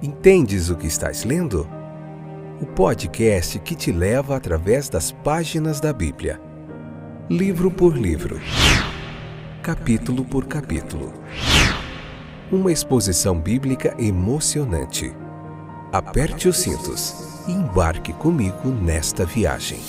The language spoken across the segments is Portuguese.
Entendes o que estás lendo? O podcast que te leva através das páginas da Bíblia, livro por livro, capítulo por capítulo. Uma exposição bíblica emocionante. Aperte os cintos e embarque comigo nesta viagem.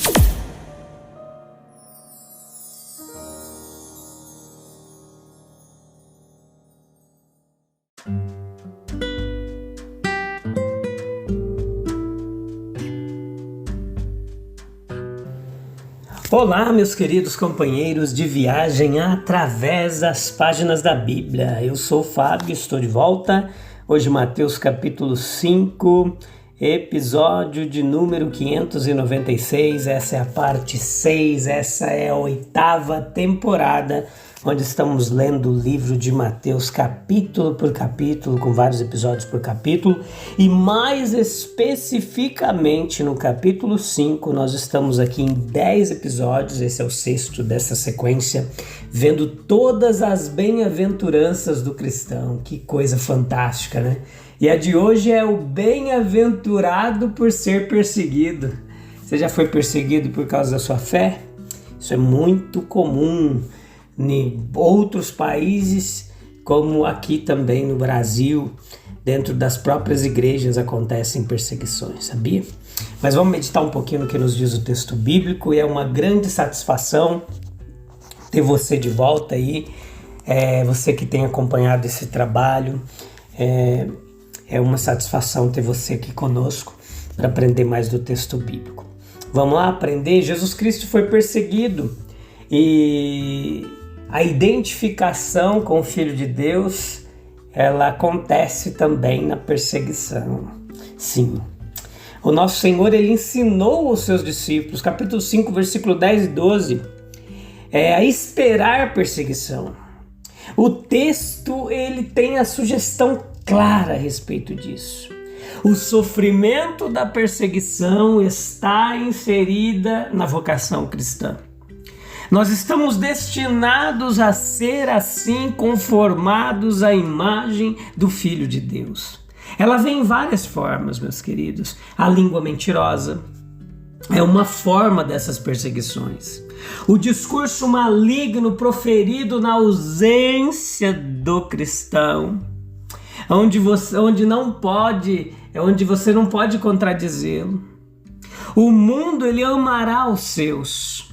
Olá, meus queridos companheiros de viagem através das páginas da Bíblia. Eu sou o Fábio, estou de volta. Hoje Mateus capítulo 5, episódio de número 596. Essa é a parte 6, essa é a 8ª temporada, onde estamos lendo o livro de Mateus capítulo por capítulo, com vários episódios por capítulo, e mais especificamente no capítulo 5, nós estamos aqui em 10 episódios, esse é o 6º dessa sequência, vendo todas as bem-aventuranças do cristão. Que coisa fantástica, né? E a de hoje é o bem-aventurado por ser perseguido. Você já foi perseguido por causa da sua fé? Isso é muito comum em outros países, como aqui também no Brasil, dentro das próprias igrejas acontecem perseguições, sabia? Mas vamos meditar um pouquinho no que nos diz o texto bíblico, e é uma grande satisfação ter você de volta aí, você que tem acompanhado esse trabalho, é uma satisfação ter você aqui conosco para aprender mais do texto bíblico. Vamos lá aprender? Jesus Cristo foi perseguido e a identificação com o Filho de Deus, ela acontece também na perseguição. Sim. O nosso Senhor, ele ensinou aos seus discípulos, capítulo 5, versículo 10 e 12, a esperar perseguição. O texto, ele tem a sugestão clara a respeito disso. O sofrimento da perseguição está inserida na vocação cristã. Nós estamos destinados a ser assim, conformados à imagem do Filho de Deus. Ela vem em várias formas, meus queridos. A língua mentirosa é uma forma dessas perseguições. O discurso maligno proferido na ausência do cristão, onde você não pode contradizê-lo. O mundo, ele amará os seus.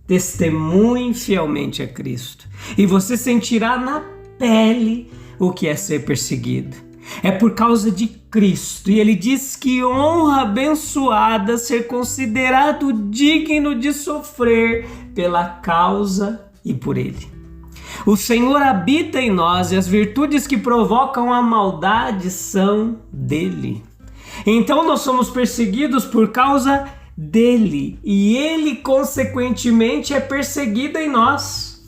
Testemunhe fielmente a Cristo, e você sentirá na pele o que é ser perseguido. É por causa de Cristo, e ele diz que honra abençoada ser considerado digno de sofrer pela causa e por ele. O Senhor habita em nós, e as virtudes que provocam a maldade são dele. Então nós somos perseguidos por causa dele, e ele consequentemente é perseguido em nós.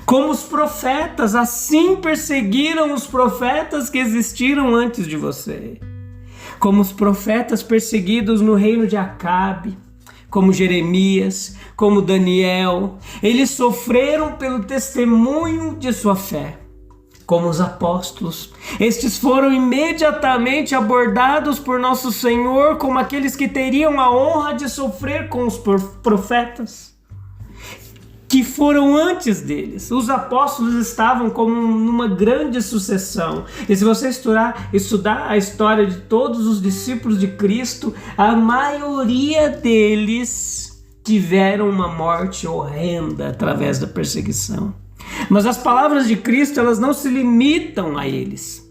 Como os profetas, assim perseguiram os profetas que existiram antes de você. Como os profetas perseguidos no reino de Acabe, como Jeremias, como Daniel, eles sofreram pelo testemunho de sua fé. Como os apóstolos, estes foram imediatamente abordados por nosso Senhor como aqueles que teriam a honra de sofrer com os profetas, que foram antes deles. Os apóstolos estavam como numa grande sucessão. E se você estudar a história de todos os discípulos de Cristo, a maioria deles tiveram uma morte horrenda através da perseguição. Mas as palavras de Cristo, elas não se limitam a eles.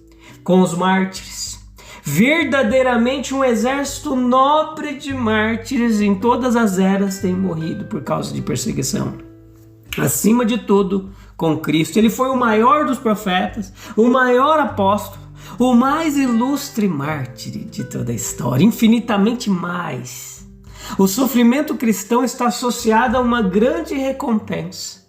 Com os mártires, verdadeiramente um exército nobre de mártires em todas as eras tem morrido por causa de perseguição. Acima de tudo, com Cristo, ele foi o maior dos profetas, o maior apóstolo, o mais ilustre mártir de toda a história, infinitamente mais. O sofrimento cristão está associado a uma grande recompensa.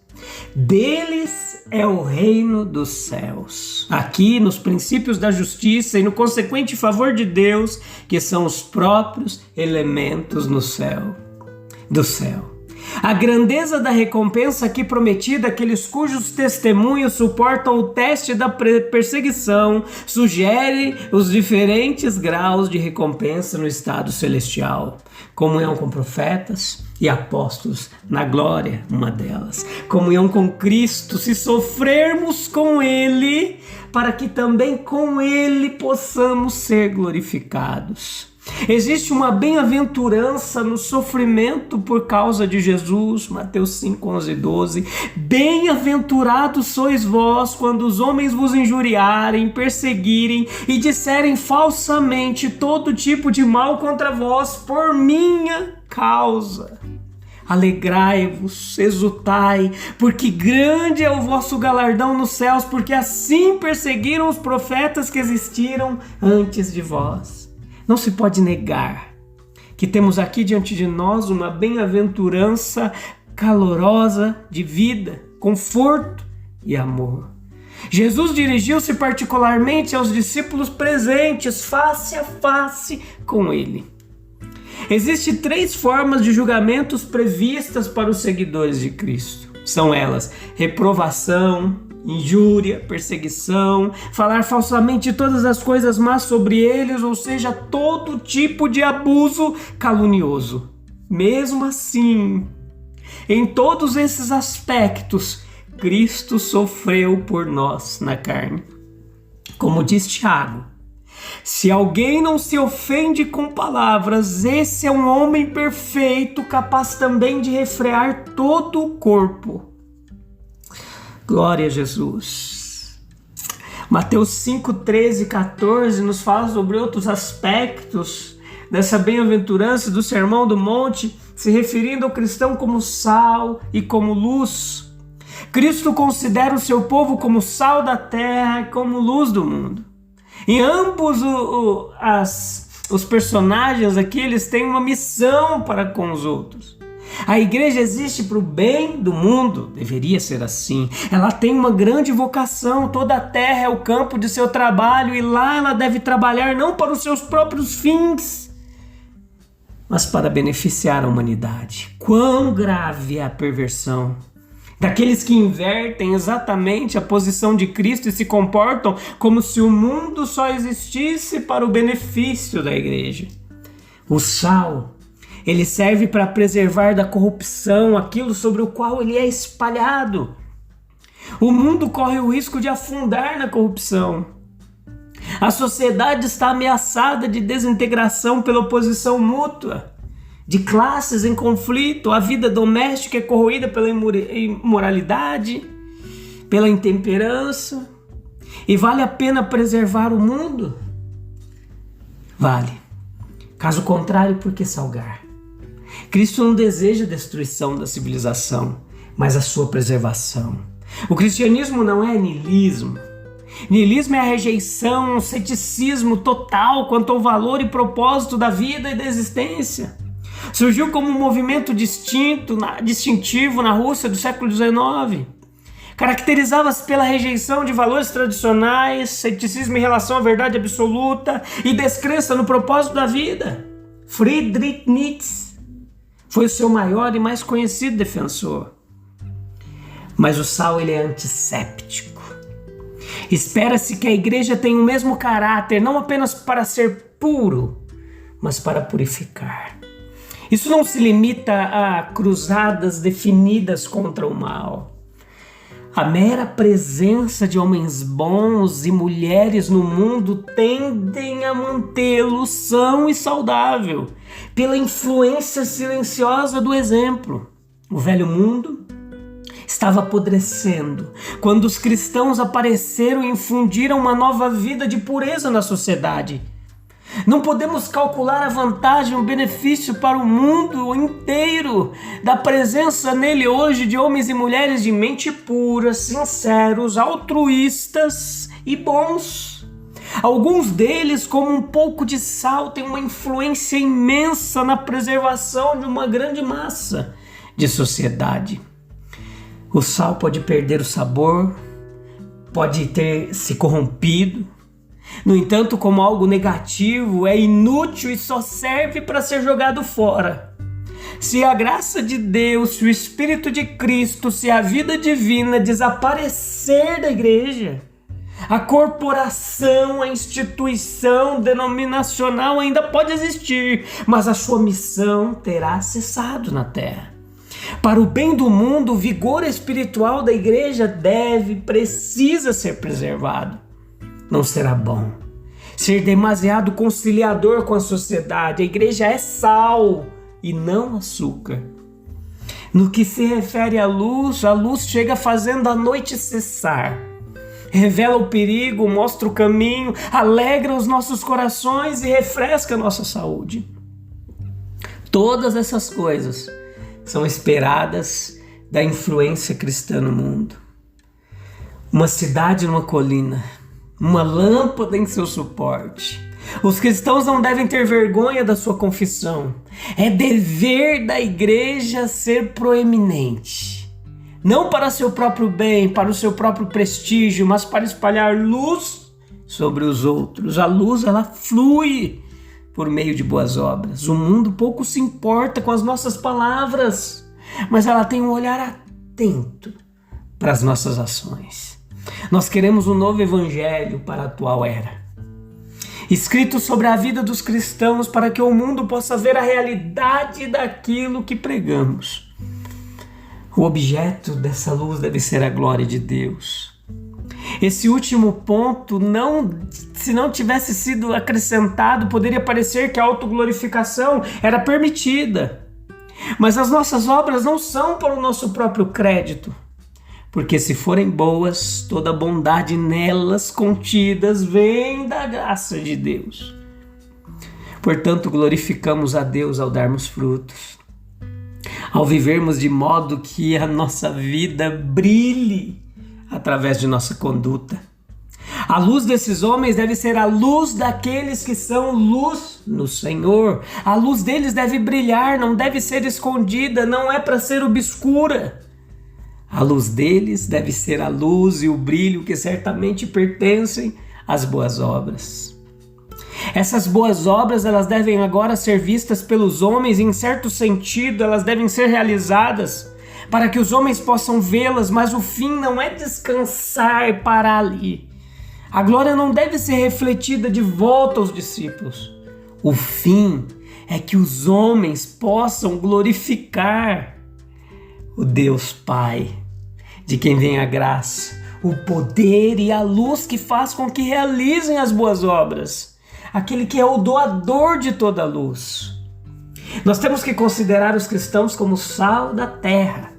Deles é o reino dos céus. Aqui, nos princípios da justiça e no consequente favor de Deus, que são os próprios elementos do céu. A grandeza da recompensa aqui prometida, aqueles cujos testemunhos suportam o teste da perseguição, sugere os diferentes graus de recompensa no estado celestial. Comunhão com profetas e apóstolos na glória, uma delas. Comunhão com Cristo, se sofrermos com Ele, para que também com Ele possamos ser glorificados. Existe uma bem-aventurança no sofrimento por causa de Jesus, Mateus 5, 11 e 12. Bem-aventurados sois vós quando os homens vos injuriarem, perseguirem e disserem falsamente todo tipo de mal contra vós por minha causa. Alegrai-vos, exultai, porque grande é o vosso galardão nos céus, porque assim perseguiram os profetas que existiram antes de vós. Não se pode negar que temos aqui diante de nós uma bem-aventurança calorosa de vida, conforto e amor. Jesus dirigiu-se particularmente aos discípulos presentes, face a face com ele. Existem 3 formas de julgamentos previstas para os seguidores de Cristo. São elas: reprovação, injúria, perseguição, falar falsamente todas as coisas más sobre eles, ou seja, todo tipo de abuso calunioso. Mesmo assim, em todos esses aspectos, Cristo sofreu por nós na carne. Como diz Tiago, se alguém não se ofende com palavras, esse é um homem perfeito, capaz também de refrear todo o corpo. Glória a Jesus. Mateus 5, 13 e 14 nos fala sobre outros aspectos dessa bem-aventurança do Sermão do Monte, se referindo ao cristão como sal e como luz. Cristo considera o seu povo como sal da terra e como luz do mundo. Em ambos os personagens aqui, eles têm uma missão para com os outros. A igreja existe para o bem do mundo, deveria ser assim. Ela tem uma grande vocação, toda a terra é o campo de seu trabalho e lá ela deve trabalhar não para os seus próprios fins, mas para beneficiar a humanidade. Quão grave é a perversão daqueles que invertem exatamente a posição de Cristo e se comportam como se o mundo só existisse para o benefício da igreja. O sal, ele serve para preservar da corrupção aquilo sobre o qual ele é espalhado. O mundo corre o risco de afundar na corrupção. A sociedade está ameaçada de desintegração pela oposição mútua, de classes em conflito. A vida doméstica é corroída pela imoralidade, pela intemperança. E vale a pena preservar o mundo? Vale. Caso contrário, por que salgar? Cristo não deseja a destruição da civilização, mas a sua preservação. O cristianismo não é niilismo. Niilismo é a rejeição, um ceticismo total quanto ao valor e propósito da vida e da existência. Surgiu como um movimento distintivo na Rússia do século XIX. Caracterizava-se pela rejeição de valores tradicionais, ceticismo em relação à verdade absoluta e descrença no propósito da vida. Friedrich Nietzsche foi o seu maior e mais conhecido defensor. Mas o sal, ele é antisséptico. Espera-se que a igreja tenha o mesmo caráter, não apenas para ser puro, mas para purificar. Isso não se limita a cruzadas definidas contra o mal. A mera presença de homens bons e mulheres no mundo tendem a mantê-lo são e saudável, pela influência silenciosa do exemplo. O velho mundo estava apodrecendo quando os cristãos apareceram e infundiram uma nova vida de pureza na sociedade. Não podemos calcular a vantagem, o benefício para o mundo inteiro da presença nele hoje de homens e mulheres de mente pura, sinceros, altruístas e bons. Alguns deles, como um pouco de sal, têm uma influência imensa na preservação de uma grande massa de sociedade. O sal pode perder o sabor, pode ter se corrompido. No entanto, como algo negativo, é inútil e só serve para ser jogado fora. Se a graça de Deus, se o Espírito de Cristo, se a vida divina desaparecer da igreja, a corporação, a instituição denominacional ainda pode existir, mas a sua missão terá cessado na terra. Para o bem do mundo, o vigor espiritual da igreja precisa ser preservado. Não será bom ser demasiado conciliador com a sociedade. A igreja é sal e não açúcar. No que se refere à luz, a luz chega fazendo a noite cessar. Revela o perigo, mostra o caminho, alegra os nossos corações e refresca a nossa saúde. Todas essas coisas são esperadas da influência cristã no mundo. Uma cidade numa colina, uma lâmpada em seu suporte. Os cristãos não devem ter vergonha da sua confissão. É dever da igreja ser proeminente. Não para seu próprio bem, para o seu próprio prestígio, mas para espalhar luz sobre os outros. A luz, ela flui por meio de boas obras. O mundo pouco se importa com as nossas palavras, mas ela tem um olhar atento para as nossas ações. Nós queremos um novo evangelho para a atual era, escrito sobre a vida dos cristãos, para que o mundo possa ver a realidade daquilo que pregamos. O objeto dessa luz deve ser a glória de Deus. Esse último ponto, se não tivesse sido acrescentado, poderia parecer que a autoglorificação era permitida. Mas as nossas obras não são para o nosso próprio crédito, porque se forem boas, toda a bondade nelas contidas vem da graça de Deus. Portanto, glorificamos a Deus ao darmos frutos, ao vivermos de modo que a nossa vida brilhe através de nossa conduta. A luz desses homens deve ser a luz daqueles que são luz no Senhor. A luz deles deve brilhar, não deve ser escondida, não é para ser obscura. A luz deles deve ser a luz e o brilho que certamente pertencem às boas obras. Essas boas obras, elas devem agora ser vistas pelos homens e, em certo sentido, elas devem ser realizadas para que os homens possam vê-las, mas o fim não é descansar e parar ali. A glória não deve ser refletida de volta aos discípulos. O fim é que os homens possam glorificar o Deus Pai, de quem vem a graça, o poder e a luz que faz com que realizem as boas obras. Aquele que é o doador de toda a luz. Nós temos que considerar os cristãos como sal da terra,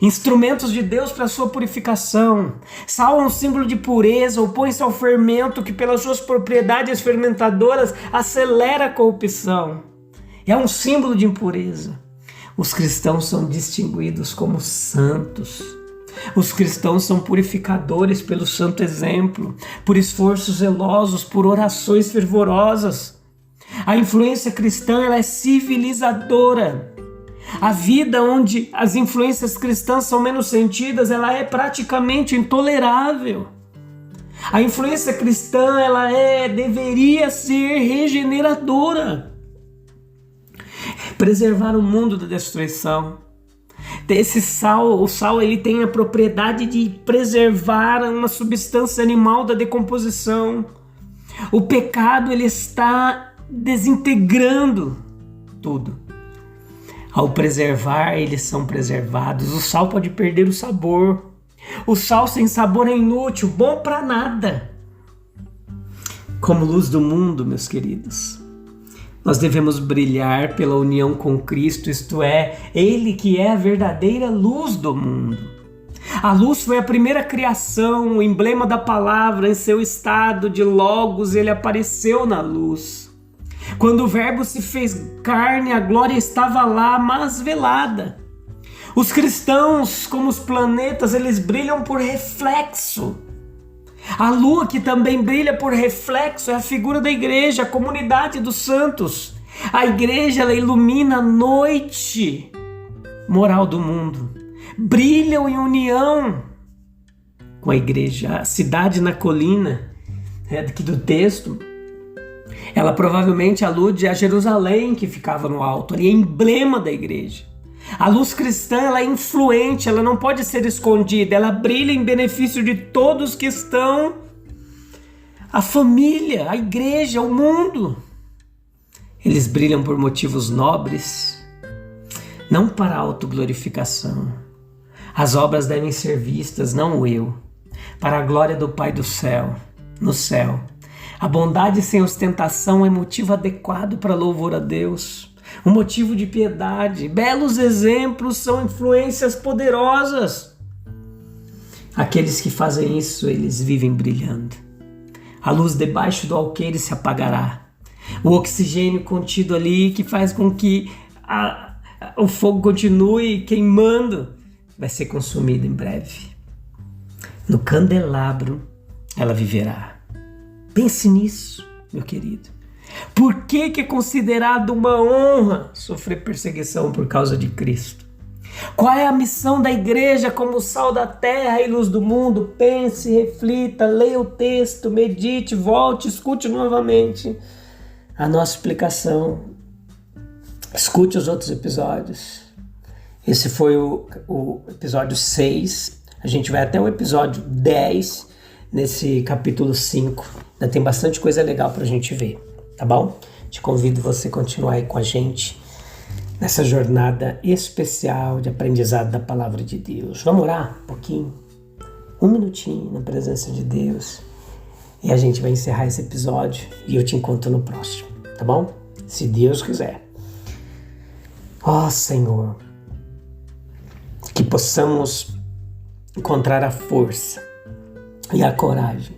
instrumentos de Deus para a sua purificação. Sal é um símbolo de pureza, opõe-se ao fermento que pelas suas propriedades fermentadoras acelera a corrupção. É um símbolo de impureza. Os cristãos são distinguidos como santos. Os cristãos são purificadores pelo santo exemplo, por esforços zelosos, por orações fervorosas. A influência cristã, ela é civilizadora. A vida onde as influências cristãs são menos sentidas, ela é praticamente intolerável. A influência cristã, deveria ser regeneradora. Preservar o mundo da destruição. O sal ele tem a propriedade de preservar uma substância animal da decomposição. O pecado ele está desintegrando tudo. Ao preservar, eles são preservados. O sal pode perder o sabor. O sal sem sabor é inútil, bom para nada. Como luz do mundo, meus queridos, nós devemos brilhar pela união com Cristo, isto é, Ele que é a verdadeira luz do mundo. A luz foi a primeira criação, o emblema da palavra. Em seu estado de logos, ele apareceu na luz. Quando o Verbo se fez carne, a glória estava lá, mas velada. Os cristãos, como os planetas, eles brilham por reflexo. A lua, que também brilha por reflexo, é a figura da igreja, a comunidade dos santos. A igreja, ela ilumina a noite moral do mundo. Brilham em união com a igreja. A cidade na colina, aqui do texto, Ela provavelmente alude a Jerusalém, que ficava no alto, ali é emblema da igreja. A luz cristã, ela é influente, ela não pode ser escondida, ela brilha em benefício de todos que estão, a família, a igreja, o mundo. Eles brilham por motivos nobres, não para autoglorificação. As obras devem ser vistas, não o eu, para a glória do Pai do céu, no céu. A bondade sem ostentação é motivo adequado para louvor a Deus. Um motivo de piedade. Belos exemplos são influências poderosas. Aqueles que fazem isso, eles vivem brilhando. A luz debaixo do alqueire se apagará. O oxigênio contido ali, que faz com que o fogo continue queimando, vai ser consumido em breve. No candelabro, ela viverá. Pense nisso, meu querido. Por que é considerado uma honra sofrer perseguição por causa de Cristo? Qual é a missão da igreja como sal da terra e luz do mundo? Pense, reflita, leia o texto, medite, volte, escute novamente a nossa explicação. Escute os outros episódios. Esse foi o episódio 6. A gente vai até o episódio 10 nesse capítulo 5. Ainda tem bastante coisa legal pra gente ver. Tá bom? Te convido você a continuar aí com a gente nessa jornada especial de aprendizado da Palavra de Deus. Vamos orar um pouquinho? Um minutinho na presença de Deus. E a gente vai encerrar esse episódio e eu te encontro no próximo. Tá bom? Se Deus quiser. Ó Senhor, que possamos encontrar a força e a coragem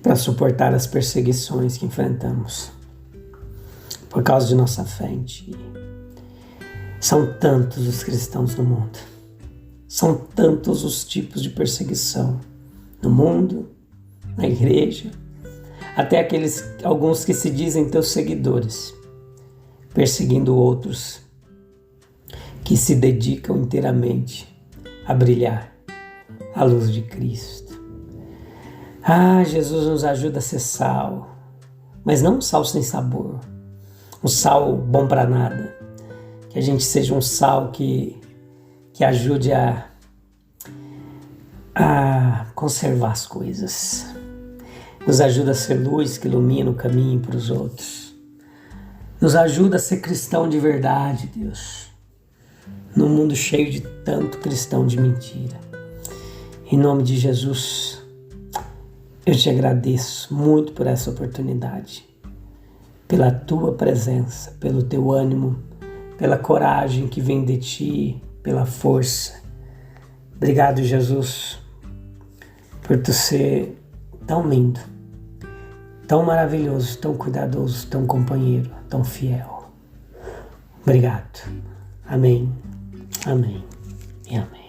para suportar as perseguições que enfrentamos por causa de nossa fé em Ti. São tantos os cristãos no mundo, são tantos os tipos de perseguição no mundo, na igreja, até alguns que se dizem teus seguidores, perseguindo outros que se dedicam inteiramente a brilhar a luz de Cristo. Jesus nos ajuda a ser sal, mas não um sal sem sabor, um sal bom para nada. Que a gente seja um sal que ajude a conservar as coisas. Nos ajuda a ser luz que ilumina o caminho para os outros. Nos ajuda a ser cristão de verdade, Deus, num mundo cheio de tanto cristão de mentira. Em nome de Jesus, eu te agradeço muito por essa oportunidade, pela tua presença, pelo teu ânimo, pela coragem que vem de ti, pela força. Obrigado, Jesus, por tu ser tão lindo, tão maravilhoso, tão cuidadoso, tão companheiro, tão fiel. Obrigado. Amém, amém e amém.